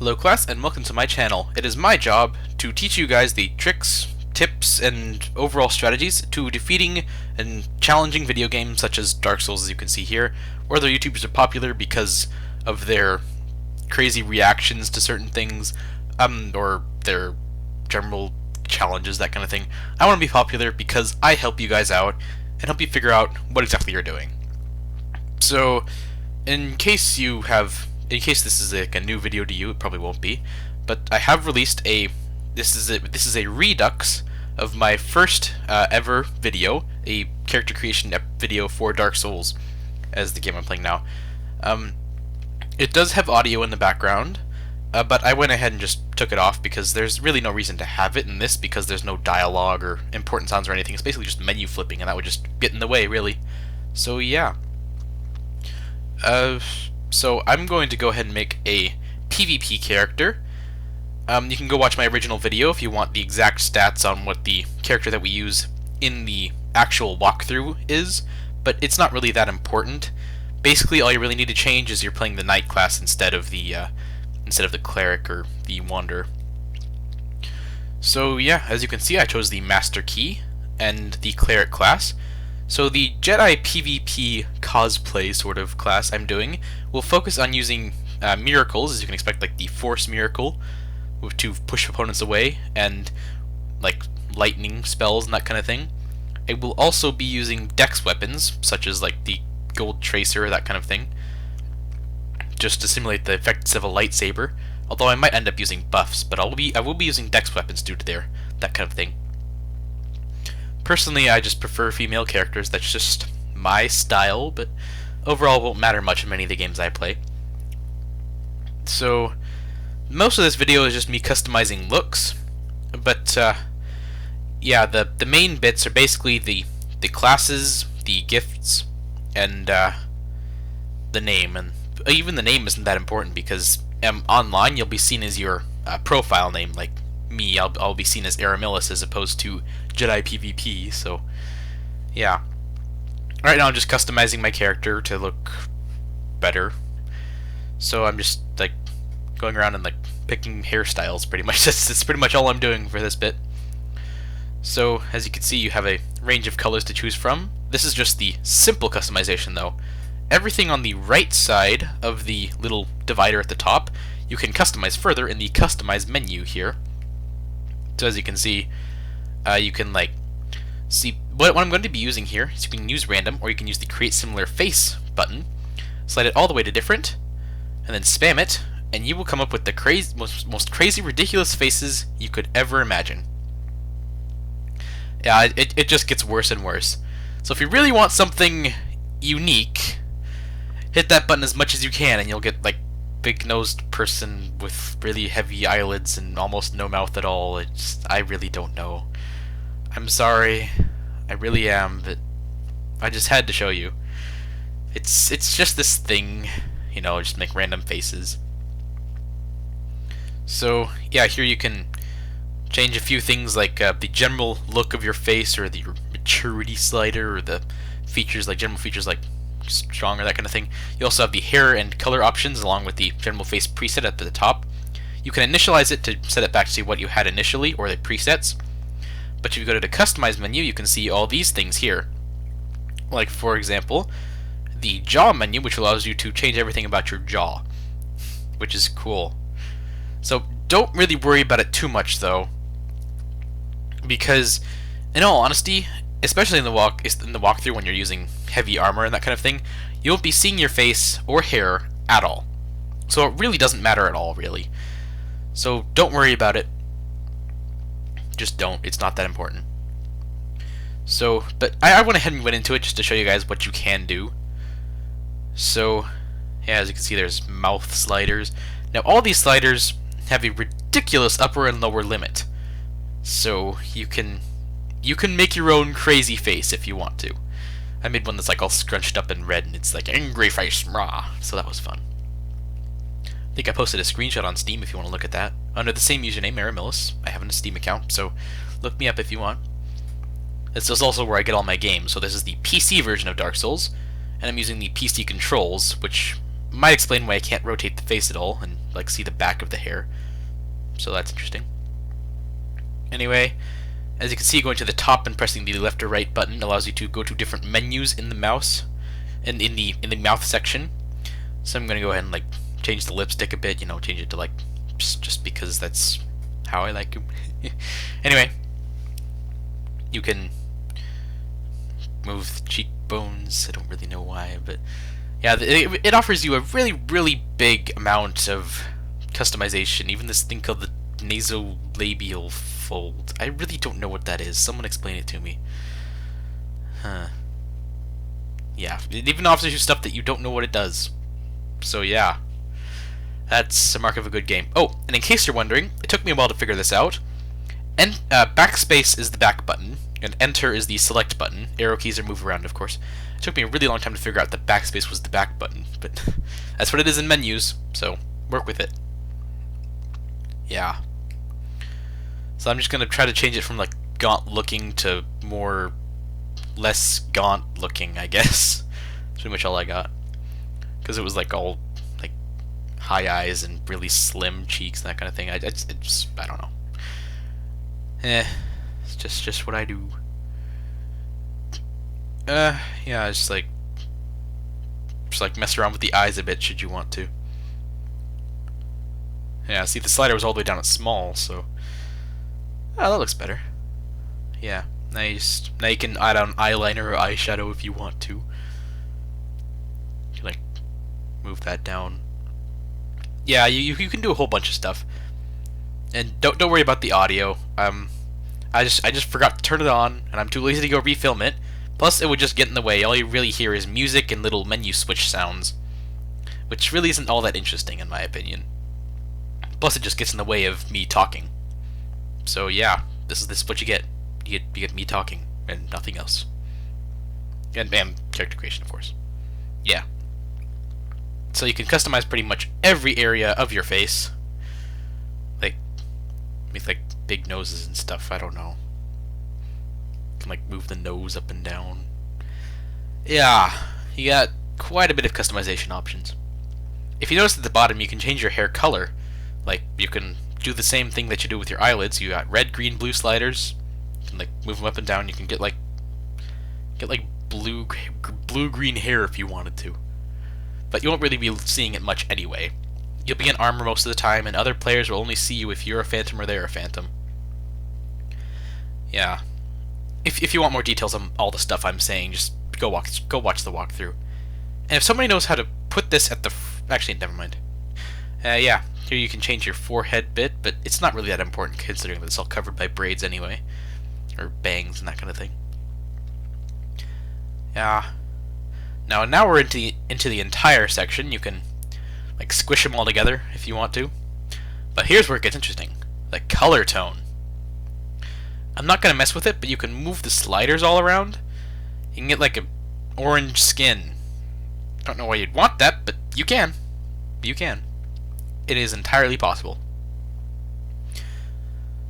Hello class and welcome to my channel. It is my job to teach you guys the tricks, tips, and overall strategies to defeating and challenging video games such as Dark Souls, as you can see here, or other YouTubers are popular because of their crazy reactions to certain things, or their general challenges, that kind of thing. I want to be popular because I help you guys out and help you figure out what exactly you're doing. So, in case this is like a new video to you, it probably won't be, but I have released this is a redux of my first ever video, a character creation video for Dark Souls, as the game I'm playing now. It does have audio in the background, but I went ahead and just took it off because there's really no reason to have it in this, because there's no dialogue or important sounds or anything. It's basically just menu flipping, and that would just get in the way, really. So yeah. So I'm going to go ahead and make a PvP character. You can go watch my original video if you want the exact stats on what the character that we use in the actual walkthrough is, but it's not really that important. Basically, all you really need to change is you're playing the Knight class instead of the Cleric or the Wanderer. So yeah, as you can see, I chose the Master Key and the Cleric class. So the Jedi PvP cosplay sort of class I'm doing will focus on using miracles, as you can expect, like the Force Miracle, to push opponents away, and like lightning spells and that kind of thing. It will also be using dex weapons, such as like the Gold Tracer, that kind of thing, just to simulate the effects of a lightsaber. Although I might end up using buffs, but I will be using dex weapons due to that kind of thing. Personally, I just prefer female characters. That's just my style, but overall it won't matter much in many of the games I play. So, most of this video is just me customizing looks, but yeah, the main bits are basically the classes, the gifts, and the name. And even the name isn't that important because online you'll be seen as your profile name, like me. I'll be seen as Aramillis as opposed to Jedi PvP. So yeah, right now I'm just customizing my character to look better. So I'm just like going around and like picking hairstyles, pretty much. That's pretty much all I'm doing for this bit. So as you can see, you have a range of colors to choose from. This is just the simple customization though. Everything on the right side of the little divider at the top you can customize further in the customize menu here. So as you can see, you can like see what I'm going to be using here is you can use random, or you can use the create similar face button, slide it all the way to different, and then spam it, and you will come up with the most crazy, ridiculous faces you could ever imagine. Yeah, it just gets worse and worse. So if you really want something unique, hit that button as much as you can, and you'll get like big-nosed person with really heavy eyelids and almost no mouth at all. I really don't know. I'm sorry, I really am, but I just had to show you. It's just this thing, you know, just make random faces. So yeah, here you can change a few things like the general look of your face, or the maturity slider, or the features, like general features like strong or that kind of thing. You also have the hair and color options along with the general face preset at the top. You can initialize it to set it back to what you had initially, or the presets. But if you go to the customize menu, you can see all these things here. Like for example, the jaw menu, which allows you to change everything about your jaw, which is cool. So don't really worry about it too much though, because in all honesty, especially in the walkthrough when you're using heavy armor and that kind of thing, you won't be seeing your face or hair at all. So it really doesn't matter at all, really. So don't worry about it. Just don't. It's not that important. So, but I went ahead and went into it just to show you guys what you can do. So, yeah, as you can see, there's mouth sliders. Now, all these sliders have a ridiculous upper and lower limit. So you can make your own crazy face if you want to. I made one that's like all scrunched up in red, and it's like angry face, rah. So that was fun. I think I posted a screenshot on Steam if you want to look at that. Under the same username, Aramillis. I have a Steam account, so look me up if you want. This is also where I get all my games. So this is the PC version of Dark Souls, and I'm using the PC controls, which might explain why I can't rotate the face at all, and like see the back of the hair. So that's interesting. Anyway, as you can see, going to the top and pressing the left or right button allows you to go to different menus in the mouse and in the mouth section. So I'm gonna go ahead and like change the lipstick a bit, you know, change it to like just because that's how I like them. Anyway, you can move the cheekbones. I don't really know why, but yeah, it offers you a really big amount of customization. Even this thing called the nasolabial fold. I really don't know what that is. Someone explain it to me. Huh. Yeah, it even offers you stuff that you don't know what it does. So yeah, that's a mark of a good game. Oh, and in case you're wondering, it took me a while to figure this out. And backspace is the back button, and enter is the select button. Arrow keys are move around, of course. It took me a really long time to figure out that backspace was the back button, but that's what it is in menus, so work with it. Yeah. So I'm just gonna try to change it from like gaunt looking to less gaunt looking, I guess. That's pretty much all I got. Because it was like all like high eyes and really slim cheeks and that kind of thing. I don't know. It's just what I do. Yeah, just like mess around with the eyes a bit should you want to. Yeah, see the slider was all the way down at small, so oh, that looks better. Yeah, now you can add on eyeliner or eyeshadow if you want to. You can like move that down. Yeah, you can do a whole bunch of stuff. And don't worry about the audio. I just forgot to turn it on, and I'm too lazy to go refilm it. Plus, it would just get in the way. All you really hear is music and little menu switch sounds, which really isn't all that interesting in my opinion. Plus, it just gets in the way of me talking. So yeah, this is what you get. You get me talking and nothing else. And character creation, of course. Yeah. So you can customize pretty much every area of your face, like with like big noses and stuff. I don't know. You can like move the nose up and down. Yeah, you got quite a bit of customization options. If you notice at the bottom, you can change your hair color. Like you can do the same thing that you do with your eyelids. You got red, green, blue sliders. You can like move them up and down. You can get like blue, green hair if you wanted to. But you won't really be seeing it much anyway. You'll be in armor most of the time, and other players will only see you if you're a phantom or they're a phantom. Yeah. If you want more details on all the stuff I'm saying, just go watch the walkthrough. And if somebody knows how to put this at the actually, never mind. Yeah, here you can change your forehead bit, but it's not really that important considering that it's all covered by braids anyway, or bangs and that kind of thing. Yeah. Now we're into the entire section. You can like squish them all together if you want to. But here's where it gets interesting. The color tone. I'm not gonna mess with it, but you can move the sliders all around. You can get like a orange skin. Don't know why you'd want that, but you can. You can. It is entirely possible.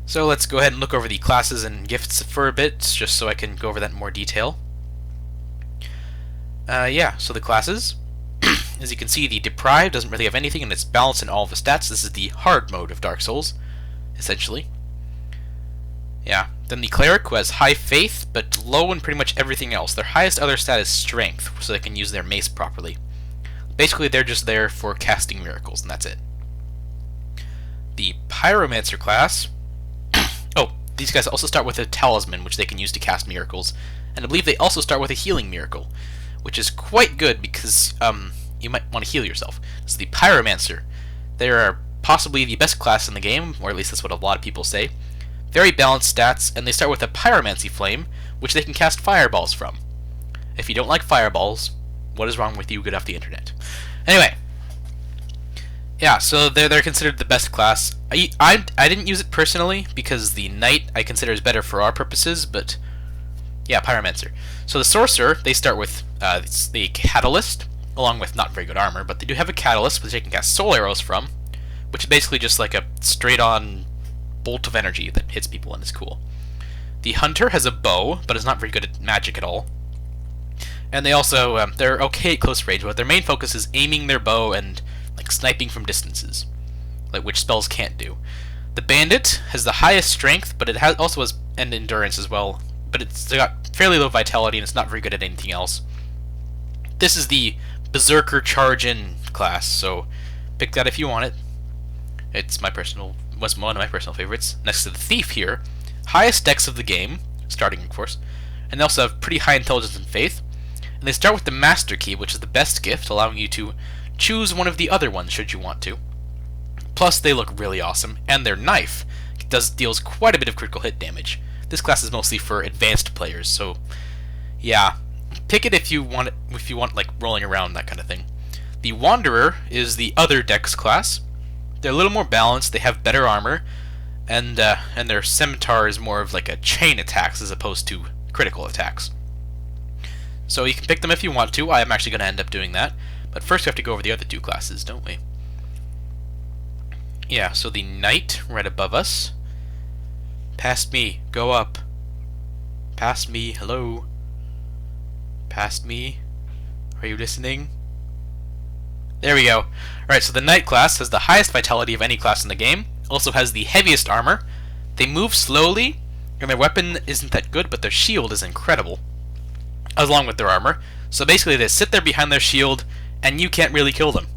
So let's go ahead and look over the classes and gifts for a bit, just so I can go over that in more detail. Yeah, so the classes. As you can see, the Deprived doesn't really have anything, and it's balanced in all of the stats. This is the hard mode of Dark Souls, essentially. Yeah. Then the Cleric, who has high faith, but low in pretty much everything else. Their highest other stat is strength, so they can use their mace properly. Basically, they're just there for casting miracles, and that's it. The Pyromancer class... oh, these guys also start with a talisman, which they can use to cast miracles. And I believe they also start with a healing miracle, which is quite good because you might want to heal yourself. So the Pyromancer. They are possibly the best class in the game, or at least that's what a lot of people say. Very balanced stats, and they start with a Pyromancy Flame, which they can cast fireballs from. If you don't like fireballs, what is wrong with you? Get off the internet. Anyway. Yeah, so they're considered the best class. I didn't use it personally, because the Knight I consider is better for our purposes, but... yeah, Pyromancer. So the Sorcerer, they start with the Catalyst, along with not very good armor, but they do have a Catalyst, which they can cast soul arrows from, which is basically just like a straight-on bolt of energy that hits people and is cool. The Hunter has a bow, but is not very good at magic at all. And they also, they're okay at close range, but their main focus is aiming their bow and like sniping from distances. like which spells can't do. The Bandit has the highest strength, but it also has an endurance as well, but it's got fairly low vitality and it's not very good at anything else. This is the Berserker Charge-In class, so pick that if you want it. It's was one of my personal favorites. Next to the Thief here, highest dex of the game, starting of course, and they also have pretty high intelligence and faith. And they start with the Master Key, which is the best gift, allowing you to choose one of the other ones should you want to. Plus, they look really awesome, and their knife deals quite a bit of critical hit damage. This class is mostly for advanced players, so yeah, pick it if you want like rolling around, that kind of thing. The Wanderer is the other dex class. They're a little more balanced, they have better armor, and their scimitar is more of like a chain attacks as opposed to critical attacks. So you can pick them if you want to. I am actually going to end up doing that. But first we have to go over the other two classes, don't we? Yeah, so the Knight right above us. Past me, go up. Past me, hello. Past me, are you listening? There we go. Alright, so the Knight class has the highest vitality of any class in the game. Also has the heaviest armor. They move slowly, and their weapon isn't that good, but their shield is incredible, along with their armor. So basically they sit there behind their shield, and you can't really kill them.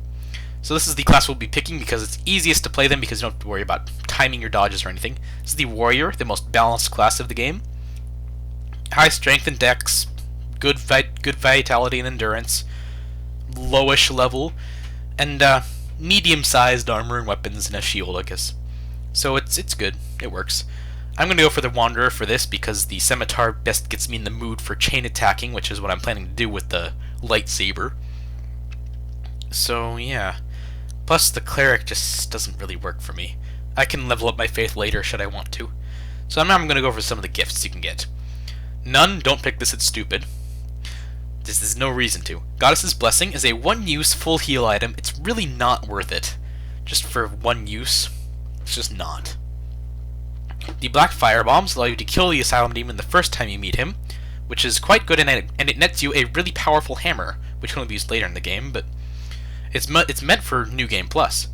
So this is the class we'll be picking because it's easiest to play them because you don't have to worry about timing your dodges or anything. This is the Warrior, the most balanced class of the game. High strength and dex, good vitality and endurance, lowish level, and medium-sized armor and weapons and a shield, I guess. So it's good. It works. I'm going to go for the Wanderer for this because the Scimitar best gets me in the mood for chain attacking, which is what I'm planning to do with the lightsaber. So yeah. Plus the Cleric just doesn't really work for me. I can level up my faith later should I want to. So now I'm going to go for some of the gifts you can get. None, don't pick this, it's stupid. This is no reason to. Goddess's Blessing is a one-use full heal item. It's really not worth it. Just for one use. It's just not. The Black Firebombs allow you to kill the Asylum Demon the first time you meet him, which is quite good, and it nets you a really powerful hammer, which can only be used later in the game, but it's meant for New Game Plus,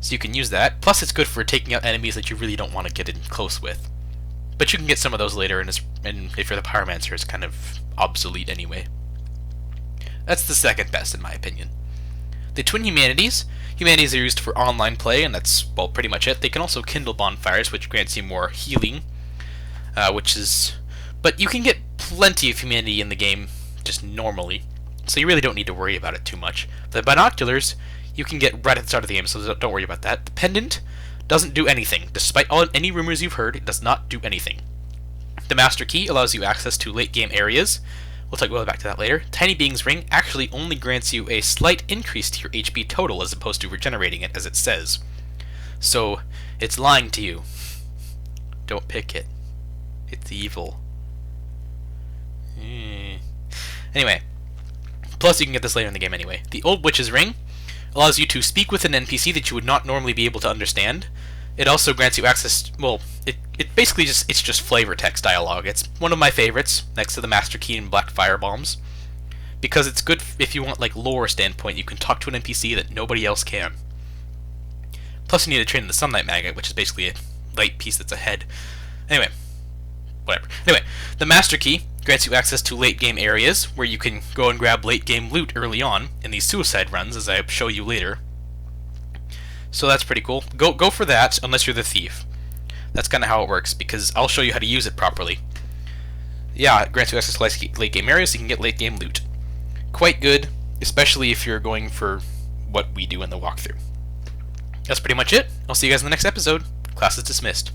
so you can use that. Plus it's good for taking out enemies that you really don't want to get in close with. But you can get some of those later, and if you're the Pyromancer, it's kind of obsolete anyway. That's the second best in my opinion. The Twin Humanities. Humanities are used for online play, and that's, well, pretty much it. They can also kindle bonfires, which grants you more healing, but you can get plenty of humanity in the game just normally, so you really don't need to worry about it too much. The Binoculars, you can get right at the start of the game, so don't worry about that. The Pendant doesn't do anything. Despite any rumors you've heard, it does not do anything. The Master Key allows you access to late-game areas. We'll go back to that later. Tiny Being's Ring actually only grants you a slight increase to your HP total as opposed to regenerating it, as it says. So, it's lying to you. Don't pick it. It's evil. Anyway. Plus, you can get this later in the game anyway. The Old Witch's Ring allows you to speak with an NPC that you would not normally be able to understand. It also grants you access, well, it basically it's just flavor text dialogue. It's one of my favorites, next to the Master Key and Black Firebombs, because it's good if you want, like, lore standpoint. You can talk to an NPC that nobody else can. Plus, you need to train the Sunlight Magnet, which is basically a light piece that's a head. Anyway, whatever. Anyway, the Master Key grants you access to late-game areas, where you can go and grab late-game loot early on, in these suicide runs, as I show you later. So that's pretty cool. Go for that, unless you're the Thief. That's kind of how it works, because I'll show you how to use it properly. Yeah, it grants you access to late-game areas, so you can get late-game loot. Quite good, especially if you're going for what we do in the walkthrough. That's pretty much it. I'll see you guys in the next episode. Class is dismissed.